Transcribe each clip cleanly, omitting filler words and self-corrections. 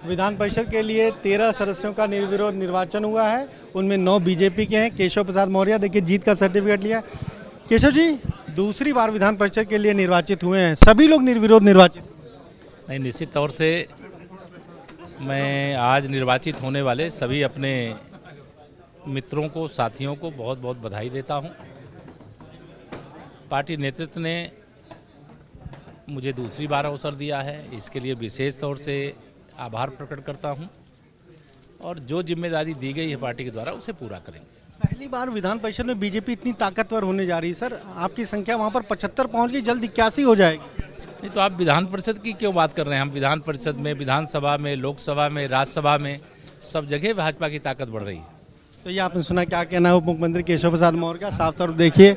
विधान परिषद के लिए 13 सदस्यों का निर्विरोध निर्वाचन हुआ है। उनमें 9 बीजेपी के हैं। केशव प्रसाद मौर्य देखिए जीत का सर्टिफिकेट लिया। केशव जी दूसरी बार विधान परिषद के लिए निर्वाचित हुए हैं, सभी लोग निर्विरोध निर्वाचित? नहीं, निश्चित तौर से मैं आज निर्वाचित होने वाले सभी अपने मित्रों को, साथियों को बहुत बहुत बधाई देता हूं। पार्टी नेतृत्व ने मुझे दूसरी बार अवसर दिया है, इसके लिए विशेष तौर से आभार प्रकट करता हूं और जो जिम्मेदारी दी गई है पार्टी के द्वारा उसे पूरा करेंगे। पहली बार विधान परिषद में बीजेपी इतनी ताकतवर होने जा रही है सर, आपकी संख्या वहां पर 75 पहुंच गई, जल्द 81 हो जाएगी। नहीं तो आप विधान परिषद की क्यों बात कर रहे हैं? हम विधान परिषद में, विधानसभा में, लोकसभा में, राज्यसभा में सब जगह भाजपा की ताकत बढ़ रही है। तो ये आपने सुना, क्या कहना है उप मुख्यमंत्री केशव प्रसाद मौर्य का। साफ तौर देखिए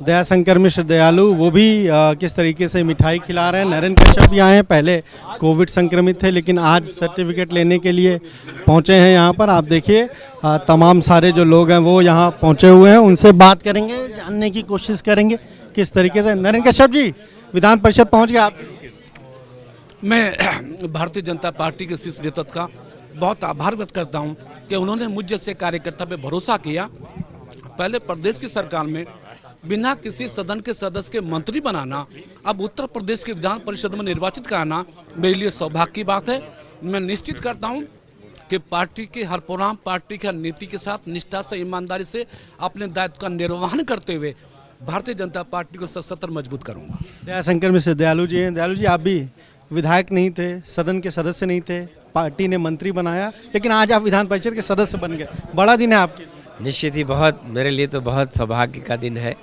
दयाशंकर मिश्र दयालु वो भी किस तरीके से मिठाई खिला रहे हैं। नरेंद्र कश्यप भी आए हैं, पहले कोविड संक्रमित थे लेकिन आज सर्टिफिकेट लेने के लिए पहुंचे हैं यहाँ पर। आप देखिए तमाम सारे जो लोग हैं वो यहाँ पहुंचे हुए हैं, उनसे बात करेंगे, जानने की कोशिश करेंगे किस तरीके से। नरेंद्र कश्यप जी विधान परिषद पहुँच गए आप? मैं भारतीय जनता पार्टी के शीर्ष नेतृत्व का बहुत आभार व्यक्त करता हूं कि उन्होंने मुझ जैसे कार्यकर्ता पे भरोसा किया। पहले प्रदेश की सरकार में बिना किसी सदन के सदस्य के मंत्री बनाना, अब उत्तर प्रदेश के विधान परिषद में निर्वाचित कराना मेरे लिए सौभाग्य की बात है। मैं निश्चित करता हूं कि पार्टी के हर प्रोग्राम, पार्टी की हर नीति के साथ निष्ठा से, ईमानदारी से अपने दायित्व का निर्वहन करते हुए भारतीय जनता पार्टी को सशक्त मजबूत करूँगा। दयाशंकर मिश्र दयालु जी हैं। दयालु जी आप भी विधायक नहीं थे, सदन के सदस्य नहीं थे, पार्टी ने मंत्री बनाया, लेकिन आज आप विधान परिषद के सदस्य बन गए, बड़ा दिन है आपके लिए। निश्चित ही बहुत, मेरे लिए तो बहुत सौभाग्य का दिन है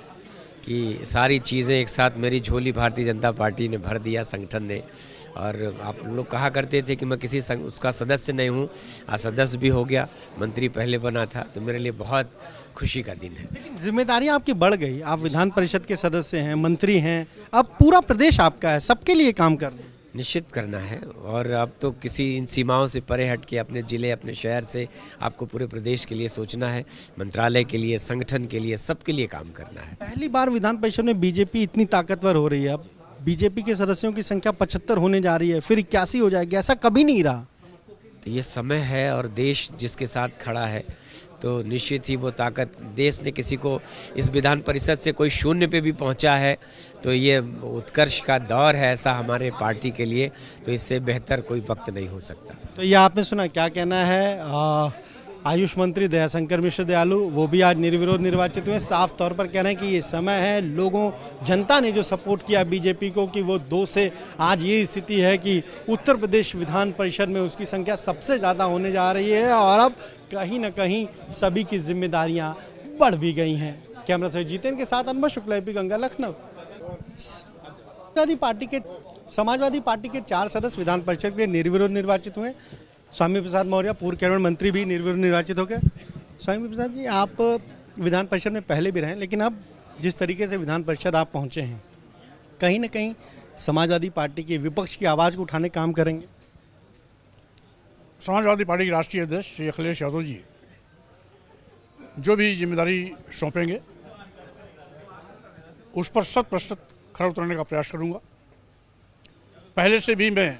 कि सारी चीज़ें एक साथ मेरी झोली भारतीय जनता पार्टी ने भर दिया, संगठन ने। और आप लोग कहा करते थे कि मैं किसी उसका सदस्य नहीं हूँ, आज सदस्य भी हो गया, मंत्री पहले बना था, तो मेरे लिए बहुत खुशी का दिन है। लेकिन जिम्मेदारी आपकी बढ़ गई, आप विधान परिषद के सदस्य हैं, मंत्री हैं, अब पूरा प्रदेश आपका है, सबके लिए काम करना है। निश्चित करना है और अब तो किसी इन सीमाओं से परे हट के अपने ज़िले, अपने शहर से आपको पूरे प्रदेश के लिए सोचना है, मंत्रालय के लिए, संगठन के लिए, सबके लिए काम करना है। पहली बार विधान परिषद में बीजेपी इतनी ताकतवर हो रही है, अब बीजेपी के सदस्यों की संख्या 75 होने जा रही है, फिर 81 हो जाएगी, ऐसा कभी नहीं रहा। तो ये समय है और देश जिसके साथ खड़ा है तो निश्चित ही वो ताकत, देश ने किसी को इस विधान परिषद से कोई शून्य पे भी पहुंचा है तो ये उत्कर्ष का दौर है ऐसा हमारे पार्टी के लिए, तो इससे बेहतर कोई वक्त नहीं हो सकता। तो ये आपने सुना, क्या कहना है आयुष मंत्री दयाशंकर मिश्र दयालु, वो भी आज निर्विरोध निर्वाचित हुए। साफ तौर पर कह रहे हैं कि ये समय है, लोगों, जनता ने जो सपोर्ट किया बीजेपी को कि वो 2 से आज ये स्थिति है कि उत्तर प्रदेश विधान परिषद में उसकी संख्या सबसे ज़्यादा होने जा रही है और अब कहीं ना कहीं सभी की जिम्मेदारियां बढ़ भी गई हैं। कैमरा से जितेंद्र के साथ अनुभव शुक्ला, एपी गंगा, लखनऊ। समाजवादी पार्टी के 4 सदस्य विधान परिषद के लिए निर्विरोध निर्वाचित हुए। स्वामी प्रसाद मौर्य पूर्व कैबिनेट मंत्री भी निर्विरोध निर्वाचित हो गए। स्वामी प्रसाद जी आप विधान परिषद में पहले भी रहे, लेकिन अब जिस तरीके से विधान परिषद आप पहुंचे हैं, कहीं ना कहीं समाजवादी पार्टी के विपक्ष की आवाज़ को उठाने काम करेंगे? समाजवादी पार्टी के राष्ट्रीय अध्यक्ष श्री अखिलेश यादव जी जो भी जिम्मेदारी सौंपेंगे उस पर 100% खरा उतरने का प्रयास करूंगा। पहले से भी मैं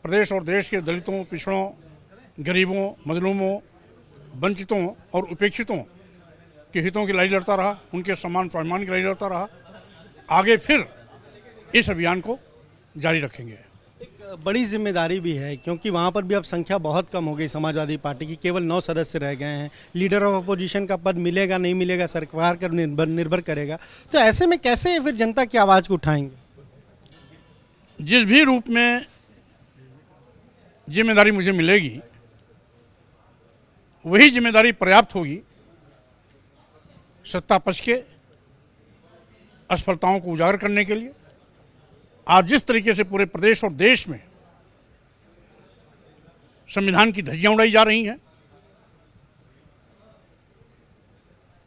प्रदेश और देश के दलितों, पिछड़ों, गरीबों, मजलूमों, वंचितों और उपेक्षितों के हितों की लड़ाई लड़ता रहा, उनके सम्मान स्वाभिमान की लड़ाई लड़ता रहा। आगे फिर इस अभियान को जारी रखेंगे। एक बड़ी जिम्मेदारी भी है क्योंकि वहाँ पर भी अब संख्या बहुत कम हो गई समाजवादी पार्टी की, केवल 9 सदस्य रह गए हैं। लीडर ऑफ अपोजिशन का पद मिलेगा नहीं मिलेगा सरकार पर निर्भर करेगा, तो ऐसे में कैसे फिर जनता की आवाज़ को उठाएंगे? जिस भी रूप में जिम्मेदारी मुझे मिलेगी वही जिम्मेदारी पर्याप्त होगी सत्ता पक्ष के असफलताओं को उजागर करने के लिए। आज जिस तरीके से पूरे प्रदेश और देश में संविधान की धज्जियां उड़ाई जा रही हैं,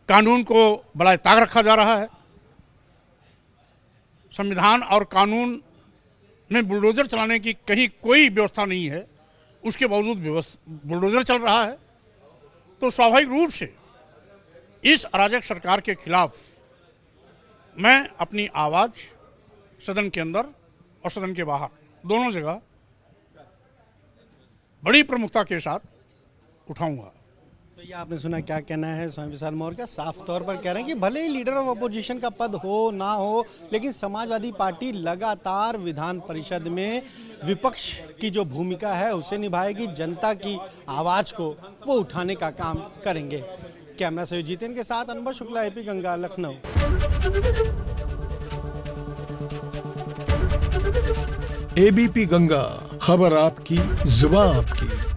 कानून को बड़ा ताक रखा जा रहा है, संविधान और कानून में बुलडोजर चलाने की कहीं कोई व्यवस्था नहीं है, उसके बावजूद बुलडोजर चल रहा है, तो स्वाभाविक रूप से इस अराजक सरकार के खिलाफ मैं अपनी आवाज़ सदन के अंदर और सदन के बाहर दोनों जगह बड़ी प्रमुखता के साथ उठाऊंगा। तो ये आपने सुना क्या कहना है स्वामी प्रसाद मौर्य का। साफ तौर पर कह रहे हैं कि भले ही लीडर ऑफ अपोजिशन का पद हो ना हो, लेकिन समाजवादी पार्टी लगातार विधान परिषद में विपक्ष की जो भूमिका है उसे निभाएगी, जनता की आवाज को वो उठाने का काम करेंगे। कैमरा से जितेन के साथ अनुभव शुक्ला, एपी गंगा, लखनऊ। एबीपी गंगा, खबर आपकी, जुबान आपकी।